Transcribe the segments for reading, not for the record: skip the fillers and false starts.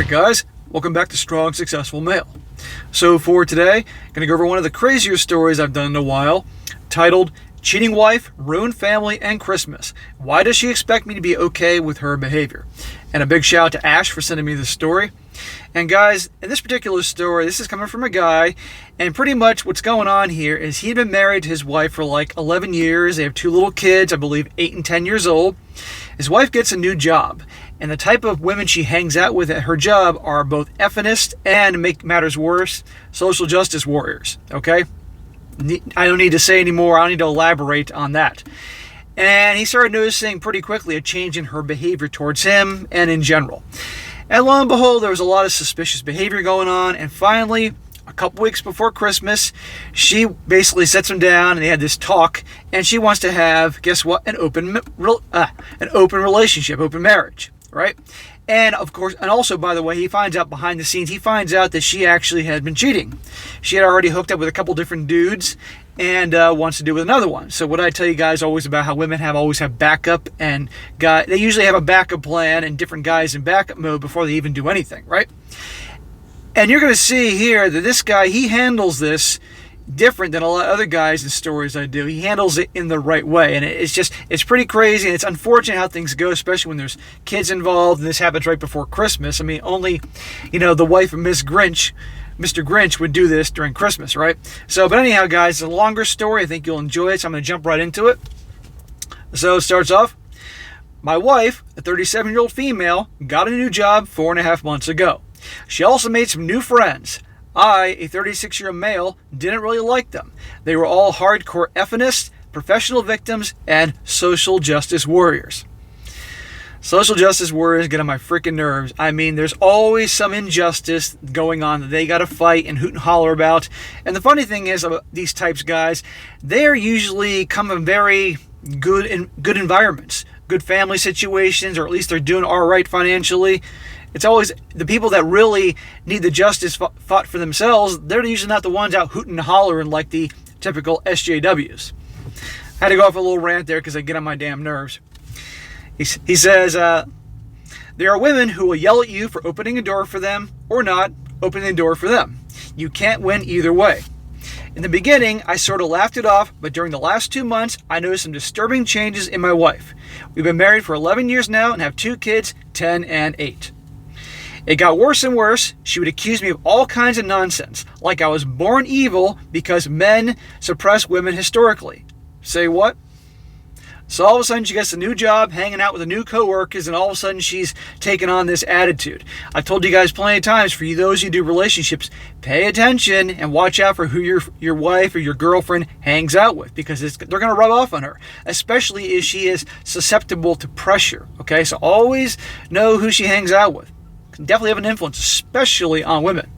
Alright guys, welcome back to Strong Successful Male. So for today, I'm going to go over one of the crazier stories I've done in a while, titled Cheating Wife, Ruined Family, and Christmas. Why does she expect me to be okay with her behavior? And a big shout out to Ash for sending me this story. And guys, in this particular story, this is coming from a guy, and pretty much what's going on here is he'd been married to his wife for like 11 years. They have 2 little kids, I believe 8 and 10 years old. His wife gets a new job, and the type of women she hangs out with at her job are both effeminists and, to make matters worse, social justice warriors, okay? I don't need to say anymore. I don't need to elaborate on that. And he started noticing pretty quickly a change in her behavior towards him and in general. And lo and behold, there was a lot of suspicious behavior going on. And finally, a couple weeks before Christmas, she basically sets him down and they had this talk. And she wants to have, guess what, an open relationship, open marriage, right? And of course, and also, by the way, he finds out behind the scenes, he finds out that she actually had been cheating. She had already hooked up with a couple different dudes and wants to do with another one. So what I tell you guys always about how women always have backup, and they usually have a backup plan and different guys in backup mode before they even do anything, right? And you're going to see here that this guy, he handles this different than a lot of other guys in stories I do. He handles it in the right way, and it's pretty crazy, and it's unfortunate how things go, especially when there's kids involved, and this happens right before Christmas. I mean, only, the wife of Mr. Grinch would do this during Christmas, right? So, but anyhow, guys, it's a longer story. I think you'll enjoy it, so I'm going to jump right into it. So it starts off, my wife, a 37-year-old female, got a new job 4.5 months ago. She also made some new friends. I, a 36-year-old male, didn't really like them. They were all hardcore effeminists, professional victims, and social justice warriors. Social justice warriors get on my freaking nerves. I mean, there's always some injustice going on that they got to fight and hoot and holler about. And the funny thing is, these types, guys, they're usually come from very good environments, good family situations, or at least they're doing all right financially. It's always the people that really need the justice fought for themselves. They're usually not the ones out hooting and hollering like the typical SJWs. I had to go off a little rant there because I get on my damn nerves. He says, there are women who will yell at you for opening a door for them or not opening the door for them. You can't win either way. In the beginning, I sort of laughed it off, but during the last 2 months, I noticed some disturbing changes in my wife. We've been married for 11 years now and have 2 kids, 10 and 8. It got worse and worse. She would accuse me of all kinds of nonsense, like I was born evil because men suppress women historically. Say what? So all of a sudden she gets a new job, hanging out with the new coworkers, and all of a sudden she's taking on this attitude. I've told you guys plenty of times, for you those who do relationships, pay attention and watch out for who your wife or your girlfriend hangs out with, because they're going to rub off on her, especially if she is susceptible to pressure. Okay, so always know who she hangs out with. Can definitely have an influence, especially on women.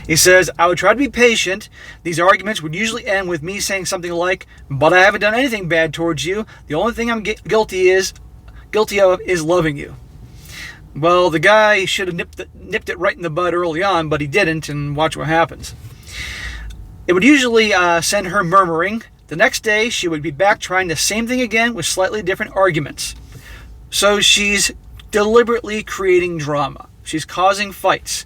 He says, I would try to be patient. These arguments would usually end with me saying something like, but I haven't done anything bad towards you. The only thing I'm guilty of is loving you. Well, the guy should have nipped it right in the bud early on, but he didn't, and watch what happens. It would usually send her murmuring. The next day, she would be back trying the same thing again with slightly different arguments. So she's deliberately creating drama. She's causing fights.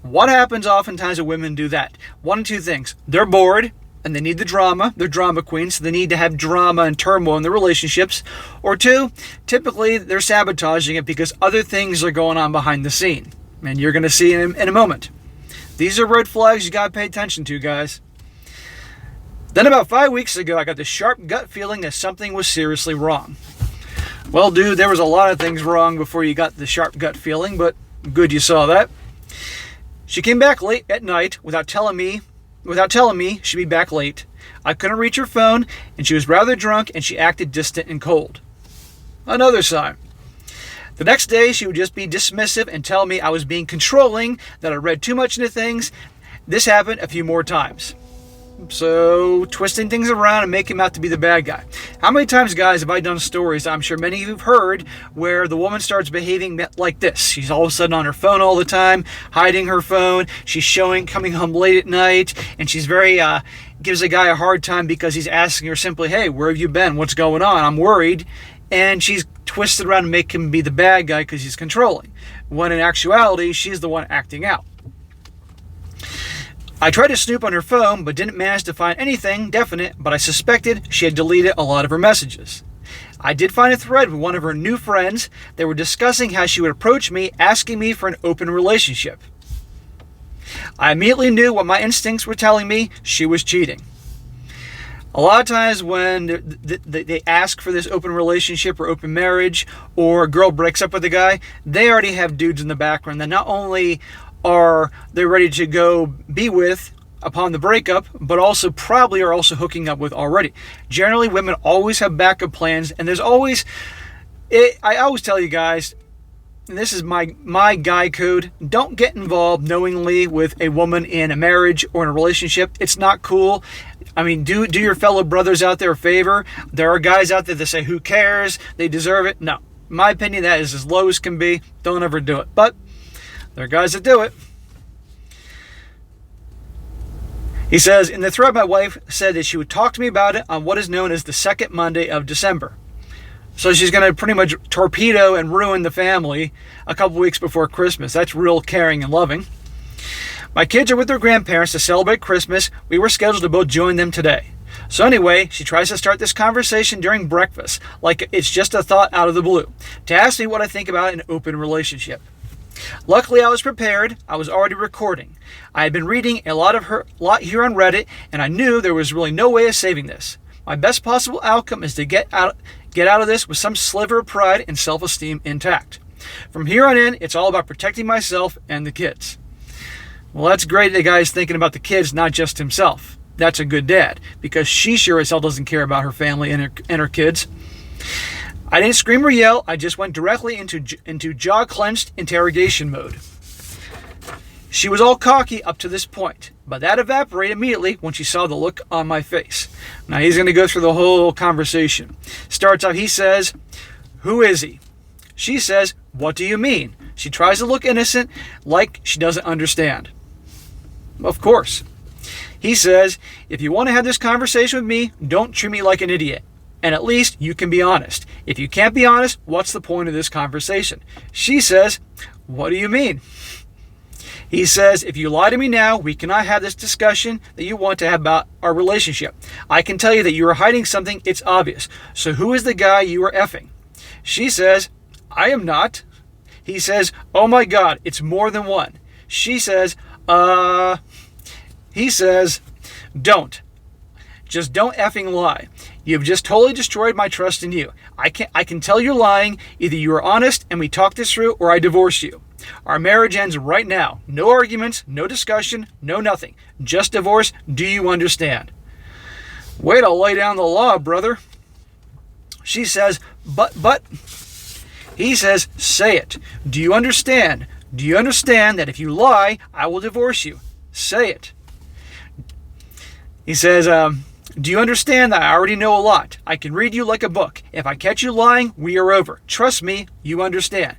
What happens oftentimes when women do that? 1 of 2 things. They're bored and they need the drama. They're drama queens, so they need to have drama and turmoil in their relationships. Or 2, typically they're sabotaging it because other things are going on behind the scene. And you're going to see in a moment. These are red flags you got to pay attention to, guys. Then about 5 weeks ago, I got the sharp gut feeling that something was seriously wrong. Well, dude, there was a lot of things wrong before you got the sharp gut feeling, but good you saw that. She came back late at night without telling me she'd be back late. I couldn't reach her phone, and she was rather drunk, and she acted distant and cold. Another sign. The next day, she would just be dismissive and tell me I was being controlling, that I read too much into things. This happened a few more times. So, twisting things around and making him out to be the bad guy. How many times, guys, have I done stories I'm sure many of you have heard where the woman starts behaving like this? She's all of a sudden on her phone all the time, hiding her phone. She's coming home late at night, and she's gives a guy a hard time because he's asking her simply, hey, where have you been? What's going on? I'm worried. and she's twisted around to make him be the bad guy because he's controlling, when in actuality, she's the one acting out. I tried to snoop on her phone, but didn't manage to find anything definite, but I suspected she had deleted a lot of her messages. I did find a thread with one of her new friends. They were discussing how she would approach me, asking me for an open relationship. I immediately knew what my instincts were telling me: she was cheating. A lot of times when they ask for this open relationship or open marriage, or a girl breaks up with a guy, they already have dudes in the background that not only are they ready to go be with upon the breakup, but also probably are also hooking up with already. Generally, women always have backup plans, and there's always... I always tell you guys, and this is my guy code: don't get involved knowingly with a woman in a marriage or in a relationship. It's not cool. I mean, do your fellow brothers out there a favor. There are guys out there that say, who cares? They deserve it. No. In my opinion, that is as low as can be. Don't ever do it. But there are guys that do it. He says, in the thread, my wife said that she would talk to me about it on what is known as the second Monday of December. So she's going to pretty much torpedo and ruin the family a couple weeks before Christmas. That's real caring and loving. My kids are with their grandparents to celebrate Christmas. We were scheduled to both join them today. So anyway, she tries to start this conversation during breakfast, like it's just a thought out of the blue, to ask me what I think about an open relationship. Luckily, I was prepared. I was already recording. I had been reading a lot here on Reddit, and I knew there was really no way of saving this. My best possible outcome is to get out of this with some sliver of pride and self-esteem intact. From here on in, it's all about protecting myself and the kids. Well, that's great. The guy's thinking about the kids, not just himself. That's a good dad, because she sure as hell doesn't care about her family and her kids. I didn't scream or yell. I just went directly into jaw-clenched interrogation mode. She was all cocky up to this point, but that evaporated immediately when she saw the look on my face. Now he's going to go through the whole conversation. Starts out, he says, "Who is he?" She says, "What do you mean?" She tries to look innocent, like she doesn't understand. Of course. He says, "If you want to have this conversation with me, don't treat me like an idiot. And at least you can be honest. If you can't be honest, what's the point of this conversation?" She says, "What do you mean?" He says, "If you lie to me now, we cannot have this discussion that you want to have about our relationship. I can tell you that you are hiding something. It's obvious. So who is the guy you are effing?" She says, "I am not." He says, "Oh my God, it's more than one." She says, He says, "Don't. Just don't effing lie. You've just totally destroyed my trust in you. I can tell you're lying. Either you are honest and we talk this through, or I divorce you. Our marriage ends right now. No arguments, no discussion, no nothing. Just divorce. Do you understand?" Way to lay down the law, brother. She says, but. He says, "Say it. Do you understand? Do you understand that if you lie, I will divorce you? Say it." He says, "Do you understand that I already know a lot? I can read you like a book. If I catch you lying, we are over. Trust me, you understand."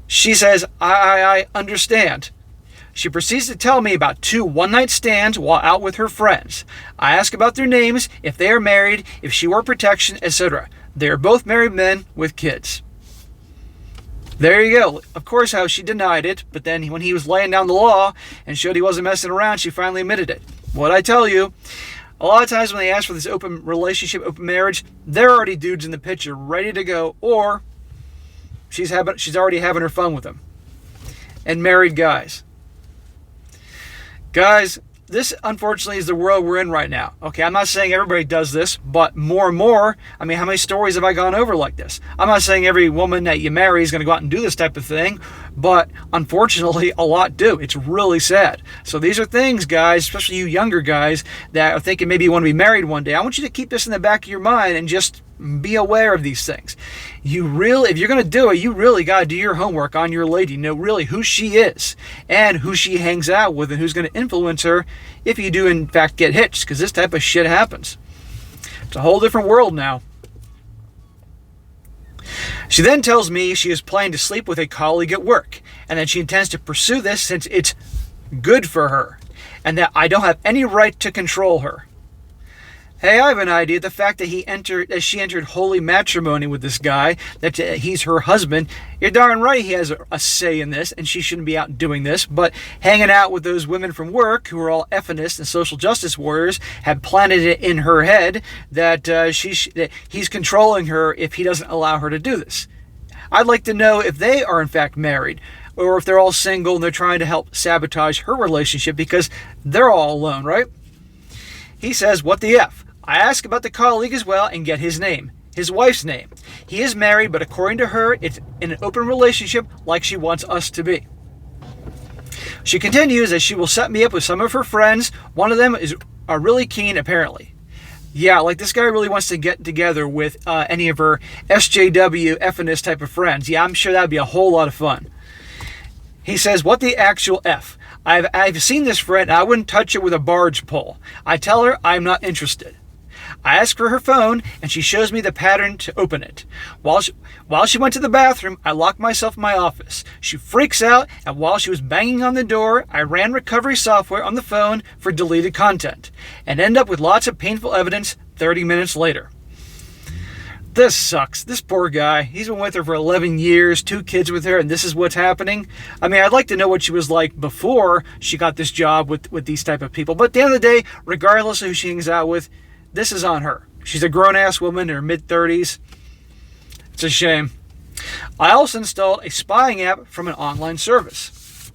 She says, I understand." She proceeds to tell me about 2 one-night stands while out with her friends. I ask about their names, if they are married, if she wore protection, etc. They are both married men with kids. There you go. Of course, how she denied it, but then when he was laying down the law and showed he wasn't messing around, she finally admitted it. What I tell you, a lot of times when they ask for this open relationship, open marriage, there are already dudes in the picture ready to go, or she's already having her fun with them. And married guys. Guys, this unfortunately is the world we're in right now. Okay, I'm not saying everybody does this, but more and more, I mean, how many stories have I gone over like this? I'm not saying every woman that you marry is going to go out and do this type of thing, but unfortunately, a lot do. It's really sad. So these are things, guys, especially you younger guys that are thinking maybe you want to be married one day. I want you to keep this in the back of your mind and just be aware of these things. If you're going to do it, you really got to do your homework on your lady. Know really who she is and who she hangs out with and who's going to influence her if you do in fact get hitched, because this type of shit happens. It's a whole different world now. She then tells me she is planning to sleep with a colleague at work and that she intends to pursue this since it's good for her and that I don't have any right to control her. Hey, I have an idea. The fact that she entered holy matrimony with this guy, that he's her husband, you're darn right he has a say in this, and she shouldn't be out doing this. But hanging out with those women from work who are all effeminists and social justice warriors have planted it in her head that that he's controlling her if he doesn't allow her to do this. I'd like to know if they are in fact married, or if they're all single and they're trying to help sabotage her relationship because they're all alone, right? He says, what the F? I ask about the colleague as well and get his name, his wife's name. He is married, but according to her, it's in an open relationship like she wants us to be. She continues that she will set me up with some of her friends. One of them is really keen, apparently. Yeah, like this guy really wants to get together with any of her SJW FNS type of friends. Yeah, I'm sure that would be a whole lot of fun. He says, what the actual F? I've seen this friend, and I wouldn't touch it with a barge pole. I tell her I'm not interested. I ask for her phone, and she shows me the pattern to open it. While she went to the bathroom, I locked myself in my office. She freaks out, and while she was banging on the door, I ran recovery software on the phone for deleted content, and end up with lots of painful evidence 30 minutes later. This sucks. This poor guy. He's been with her for 11 years, 2 kids with her, and this is what's happening. I mean, I'd like to know what she was like before she got this job with these type of people. But at the end of the day, regardless of who she hangs out with, this is on her. She's a grown-ass woman in her mid-30s. It's a shame. I also installed a spying app from an online service.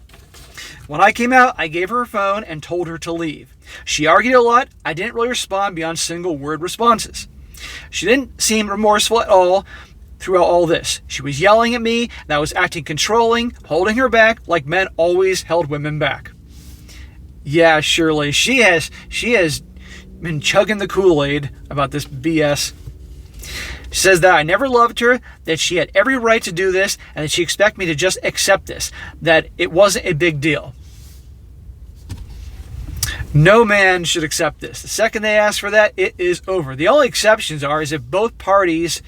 When I came out, I gave her her phone and told her to leave. She argued a lot. I didn't really respond beyond single-word responses. She didn't seem remorseful at all throughout all this. She was yelling at me, and I was acting controlling, holding her back like men always held women back. Yeah, surely. She has been chugging the Kool-Aid about this BS. She says that I never loved her, that she had every right to do this, and that she expected me to just accept this, that it wasn't a big deal. No man should accept this. The second they ask for that, it is over. The only exceptions are if both parties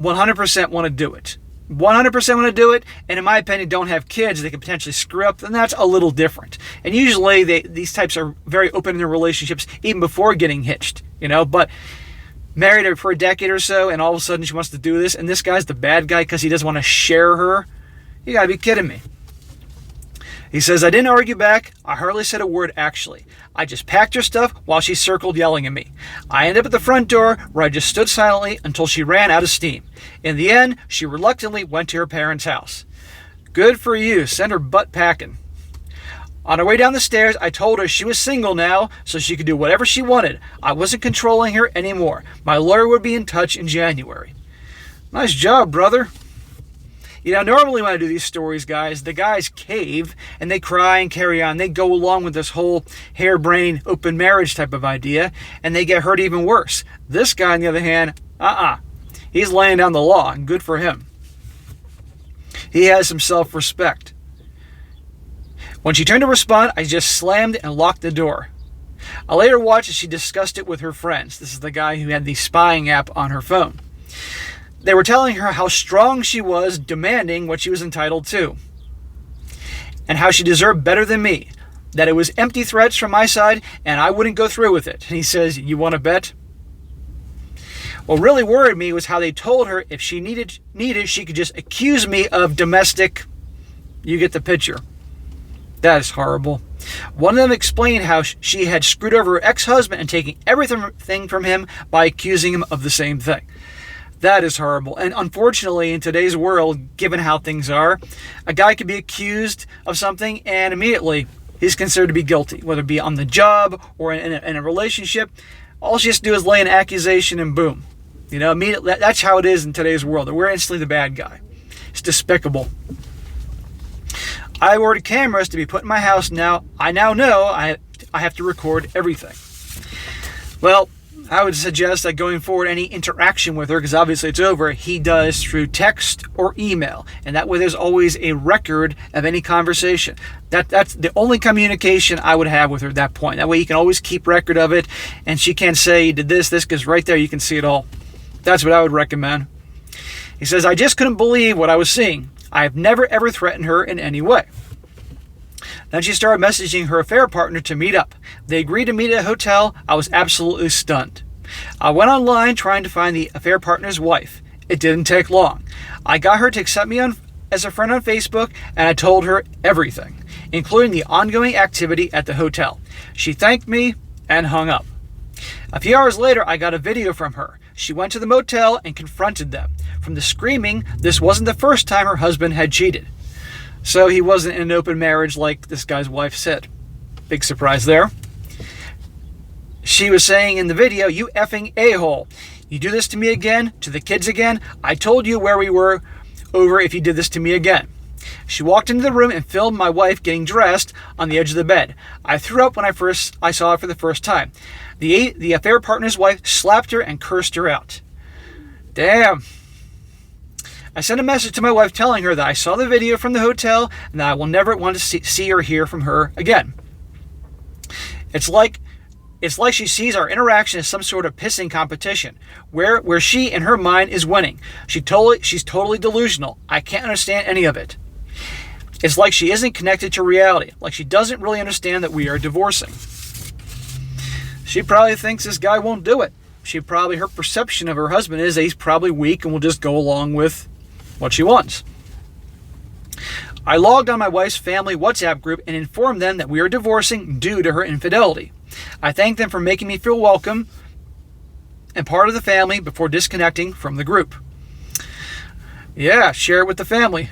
100% want to do it. 100% want to do it, and in my opinion, don't have kids they can potentially screw up, then that's a little different. And usually these types are very open in their relationships even before getting hitched, but married her for a decade or so, and all of a sudden she wants to do this, and this guy's the bad guy because he doesn't want to share her. You gotta be kidding me. He says, I didn't argue back. I hardly said a word, actually. I just packed her stuff while she circled yelling at me. I ended up at the front door where I just stood silently until she ran out of steam. In the end, she reluctantly went to her parents' house. Good for you. Send her butt packing. On her way down the stairs, I told her she was single now, so she could do whatever she wanted. I wasn't controlling her anymore. My lawyer would be in touch in January. Nice job, brother. Normally when I do these stories, guys, the guys cave and they cry and carry on. They go along with this whole harebrained open marriage type of idea, and they get hurt even worse. This guy, on the other hand, he's laying down the law, and good for him. He has some self-respect. When she turned to respond, I just slammed and locked the door. I later watched as she discussed it with her friends. This is the guy who had the spying app on her phone. They were telling her how strong she was, demanding what she was entitled to, and how she deserved better than me, that it was empty threats from my side, and I wouldn't go through with it. And he says, you want to bet? What really worried me was how they told her if she needed, she could just accuse me of domestic. You get the picture. That is horrible. One of them explained how she had screwed over her ex-husband and taken everything from him by accusing him of the same thing. That is horrible. And unfortunately, in today's world, given how things are, a guy could be accused of something and immediately he's considered to be guilty, whether it be on the job or in a relationship. All she has to do is lay an accusation and boom. Immediately, that's how it is in today's world. We're instantly the bad guy. It's despicable. I ordered cameras to be put in my house now. I now know I have to record everything. Well, I would suggest that going forward, any interaction with her, because obviously it's over, he does through text or email. And that way there's always a record of any conversation. That's the only communication I would have with her at that point. That way you can always keep record of it, and she can't say, you did this, because right there you can see it all. That's what I would recommend. He says, I just couldn't believe what I was seeing. I have never ever threatened her in any way. Then she started messaging her affair partner to meet up. They agreed to meet at a hotel. I was absolutely stunned. I went online trying to find the affair partner's wife. It didn't take long. I got her to accept me as a friend on Facebook, and I told her everything, including the ongoing activity at the hotel. She thanked me and hung up. A few hours later, I got a video from her. She went to the motel and confronted them. From the screaming, this wasn't the first time her husband had cheated. So he wasn't in an open marriage like this guy's wife said. Big surprise there. She was saying in the video, "You effing a-hole. You do this to me again, to the kids again. I told you where we were over if you did this to me again." She walked into the room and filmed my wife getting dressed on the edge of the bed. I threw up when I saw it for the first time. The affair partner's wife slapped her and cursed her out. Damn. I sent a message to my wife telling her that I saw the video from the hotel and that I will never want to see or hear from her again. It's like she sees our interaction as some sort of pissing competition, where she, in her mind, is winning. She's totally delusional. I can't understand any of it. It's like she isn't connected to reality, like she doesn't really understand that we are divorcing. She probably thinks this guy won't do it. Her perception of her husband is that he's probably weak and will just go along with what she wants. I logged on my wife's family WhatsApp group and informed them that we are divorcing due to her infidelity. I thanked them for making me feel welcome and part of the family before disconnecting from the group. Yeah, share it with the family.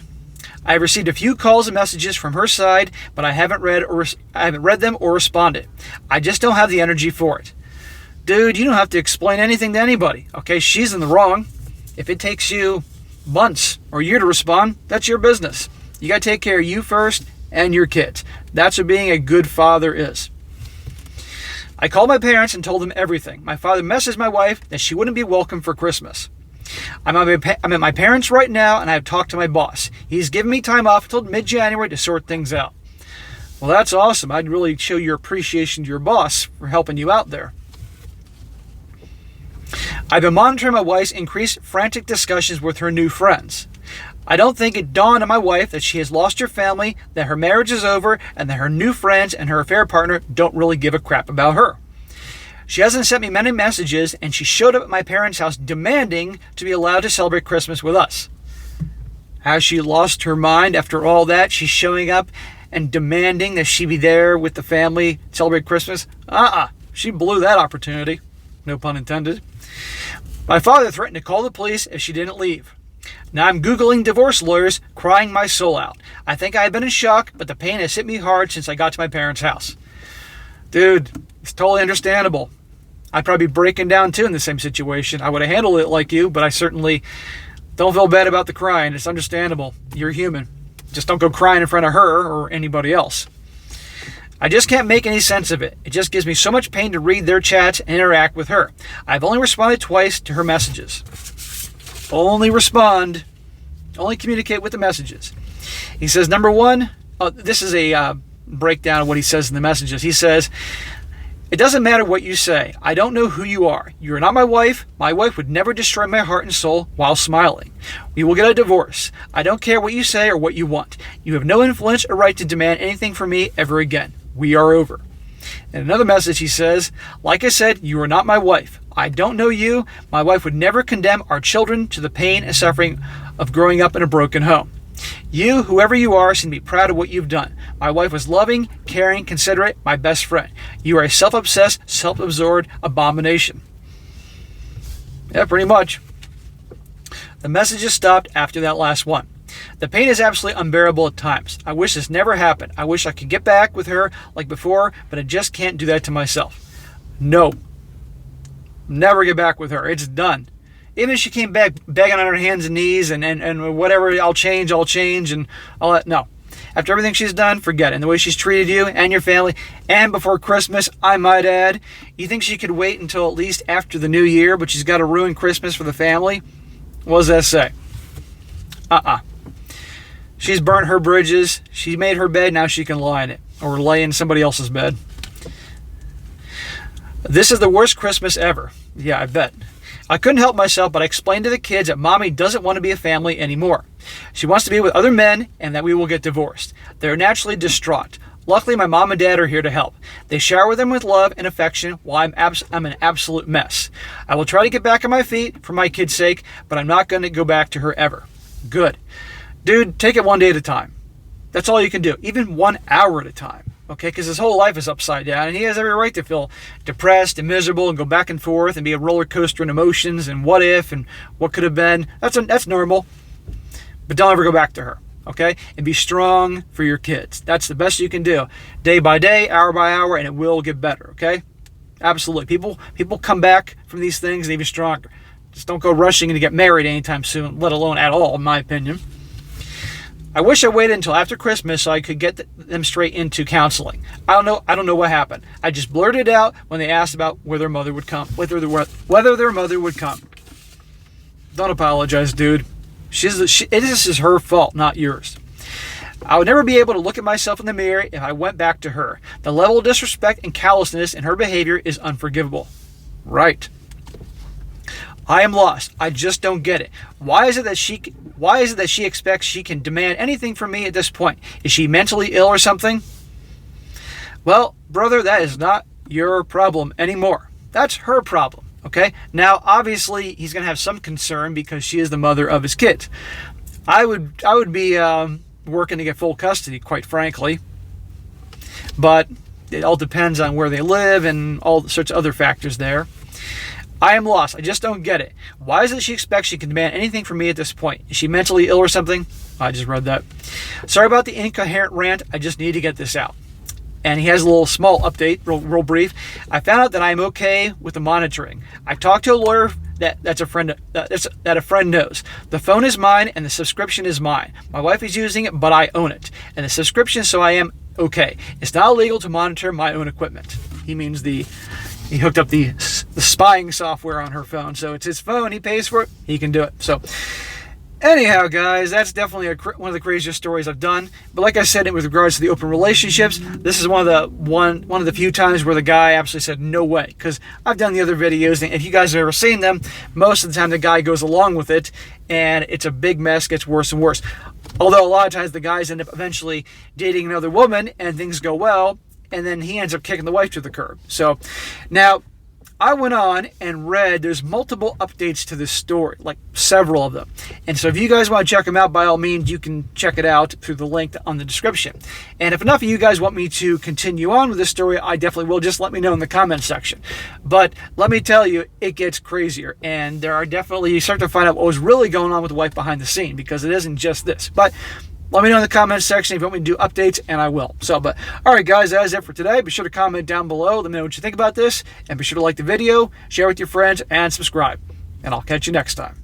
I have received a few calls and messages from her side, but I haven't read them or responded. I just don't have the energy for it. Dude, you don't have to explain anything to anybody. Okay, she's in the wrong. If it takes you months or a year to respond, that's your business. You got to take care of you first and your kids. That's what being a good father is. I called my parents and told them everything. My father messaged my wife that she wouldn't be welcome for Christmas. I'm at my parents' right now, and I've talked to my boss. He's given me time off until mid-January to sort things out. Well, that's awesome. I'd really show your appreciation to your boss for helping you out there. I've been monitoring my wife's increased frantic discussions with her new friends. I don't think it dawned on my wife that she has lost her family, that her marriage is over, and that her new friends and her affair partner don't really give a crap about her. She hasn't sent me many messages, and she showed up at my parents' house demanding to be allowed to celebrate Christmas with us. Has she lost her mind after all that? She's showing up and demanding that she be there with the family to celebrate Christmas? She blew that opportunity. No pun intended. My father threatened to call the police if she didn't leave. Now I'm Googling divorce lawyers, crying my soul out. I think I have been in shock, but the pain has hit me hard since I got to my parents' house. Dude, it's totally understandable. I'd probably be breaking down too in the same situation. I would have handled it like you, but I certainly don't feel bad about the crying. It's understandable. You're human. Just don't go crying in front of her or anybody else. I just can't make any sense of it. It just gives me so much pain to read their chats and interact with her. I've only responded twice to her messages. Only communicate with the messages. He says, number one, this is a breakdown of what he says in the messages. He says, "It doesn't matter what you say. I don't know who you are. You are not my wife. My wife would never destroy my heart and soul while smiling. We will get a divorce. I don't care what you say or what you want. You have no influence or right to demand anything from me ever again. We are over." In another message he says, "Like I said, you are not my wife. I don't know you. My wife would never condemn our children to the pain and suffering of growing up in a broken home. You, whoever you are, should be proud of what you've done. My wife was loving, caring, considerate, my best friend. You are a self-obsessed, self-absorbed abomination." Yeah, pretty much. The messages stopped after that last one. The pain is absolutely unbearable at times. I wish this never happened. I wish I could get back with her like before, but I just can't do that to myself. No. Never get back with her. It's done. Even if she came back begging on her hands and knees and whatever, I'll change and all that. No. After everything she's done, forget it. And the way she's treated you and your family, and before Christmas, I might add, you think she could wait until at least after the new year, but she's got to ruin Christmas for the family? What does that say? She's burnt her bridges. She made her bed. Now she can lie in it or lay in somebody else's bed. This is the worst Christmas ever. Yeah, I bet. I couldn't help myself, but I explained to the kids that Mommy doesn't want to be a family anymore. She wants to be with other men and that we will get divorced. They're naturally distraught. Luckily, my mom and dad are here to help. They shower them with love and affection while I'm an absolute mess. I will try to get back on my feet for my kid's sake, but I'm not going to go back to her ever. Good. Dude, take it one day at a time. That's all you can do, even 1 hour at a time. Okay, because his whole life is upside down, and he has every right to feel depressed and miserable and go back and forth and be a roller coaster in emotions and what if and what could have been. That's normal. But don't ever go back to her. Okay, and be strong for your kids. That's the best you can do, day by day, hour by hour, and it will get better. Okay, absolutely. People come back from these things and even stronger. Just don't go rushing to get married anytime soon, let alone at all, in my opinion. I wish I waited until after Christmas so I could get them straight into counseling. I don't know what happened. I just blurted out when they asked about whether their mother would come. Whether their mother would come. Don't apologize, dude. This is her fault, not yours. I would never be able to look at myself in the mirror if I went back to her. The level of disrespect and callousness in her behavior is unforgivable. Right. I am lost. I just don't get it. Why is it that she expects she can demand anything from me at this point? Is she mentally ill or something? Well, brother, that is not your problem anymore. That's her problem. Okay, now obviously he's going to have some concern because she is the mother of his kids. I would be working to get full custody, quite frankly. But it all depends on where they live and all sorts of other factors there. I am lost. I just don't get it. Why is it she expects she can demand anything from me at this point? Is she mentally ill or something? I just read that. Sorry about the incoherent rant. I just need to get this out. And he has a little small update, real brief. I found out that I'm okay with the monitoring. I talked to a lawyer that a friend knows. The phone is mine and the subscription is mine. My wife is using it, but I own it. And the subscription, so I am okay. It's not illegal to monitor my own equipment. He means he hooked up the spying software on her phone. So it's his phone. He pays for it. He can do it. So anyhow, guys, that's definitely one of the craziest stories I've done. But like I said, with regards to the open relationships, this is one of the few times where the guy absolutely said no way. Because I've done the other videos, and if you guys have ever seen them, most of the time the guy goes along with it, and it's a big mess, gets worse and worse. Although a lot of times the guys end up eventually dating another woman, and things go well, and then he ends up kicking the wife to the curb. So now, I went on and read there's multiple updates to this story, like several of them. And so if you guys want to check them out, by all means, you can check it out through the link on the description. And if enough of you guys want me to continue on with this story, I definitely will. Just let me know in the comment section. But let me tell you, it gets crazier. And you start to find out what was really going on with the wife behind the scene, because it isn't just this. But let me know in the comments section if you want me to do updates, and I will. But all right, guys, that is it for today. Be sure to comment down below. Let me know what you think about this, and be sure to like the video, share with your friends, and subscribe. And I'll catch you next time.